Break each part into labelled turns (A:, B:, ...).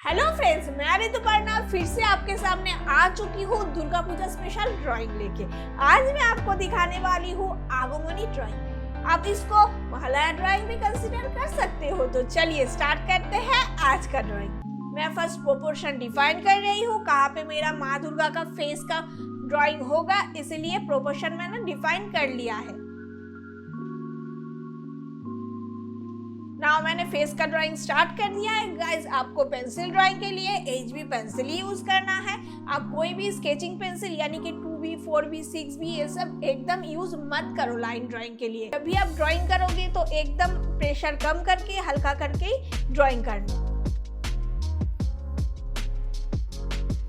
A: Hello friends, मैं ऋतुपर्णा फिर से आपके सामने आ चुकी हूँ दुर्गा पूजा स्पेशल ड्राइंग लेके। आज मैं आपको दिखाने वाली हूँ आगमनी ड्राइंग। आप इसको महालया ड्राइंग भी कंसीडर कर सकते हो। तो चलिए स्टार्ट करते हैं आज का ड्राइंग। मैं फर्स्ट प्रोपोर्शन डिफाइन कर रही हूँ, कहाँ पे मेरा माँ दुर्गा का फेस का ड्राइंग होगा, इसलिए प्रोपोर्शन मैंने डिफाइन कर लिया है। नाउ मैंने फेस का ड्राइंग स्टार्ट कर दिया है। गाइस, आपको पेंसिल ड्राइंग के लिए HB पेंसिल ही यूज करना है। आप कोई भी स्केचिंग पेंसिल यानी कि 2B, 4B, 6B ये सब एकदम यूज मत करो लाइन ड्राइंग के लिए। जब भी आप ड्राइंग करोगे तो एकदम प्रेशर कम करके, हल्का करके ही ड्राइंग करना।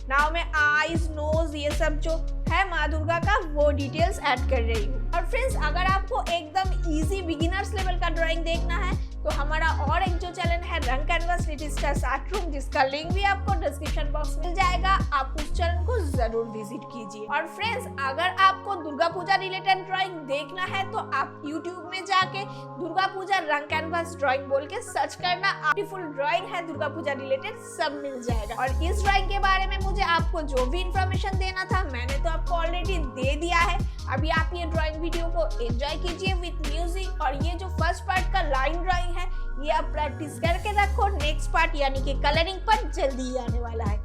A: नाउ मैं आईज, नोज ये सब जो है माँ दुर्गा का वो डिटेल्स ऐड कर रही हूँ। और फ्रेंड्स, अगर आपको एकदम इजी बिगिनर्स लेवल का ड्राइंग देखना है तो हमारा और एक जो चैनल है रंग canvas little star art room, जिसका लिंक भी आपको डिस्क्रिप्शन बॉक्स में मिल जाएगा, आप उस चैनल को जरूर विजिट कीजिए। और फ्रेंड्स, अगर आपको दुर्गा पूजा रिलेटेड ड्राइंग देखना है तो आप YouTube में जाके दुर्गा पूजा रंग कैनवास ड्राइंग बोल के सर्च करना। ब्यूटीफुल ड्राइंग है दुर्गा पूजा रिलेटेड, सब मिल जाएगा। और इस ड्राइंग के बारे में मुझे आपको जो भी इंफॉर्मेशन देना था मैंने तो आपको ऑलरेडी दे दिया है। अभी आप ये ड्राइंग वीडियो को एंजॉय कीजिए विथ म्यूजिक। और ये जो फर्स्ट पार्ट का लाइन ड्राइंग है ये आप प्रैक्टिस करके रखो। नेक्स्ट पार्ट यानी कि कलरिंग पर जल्दी ही आने वाला है।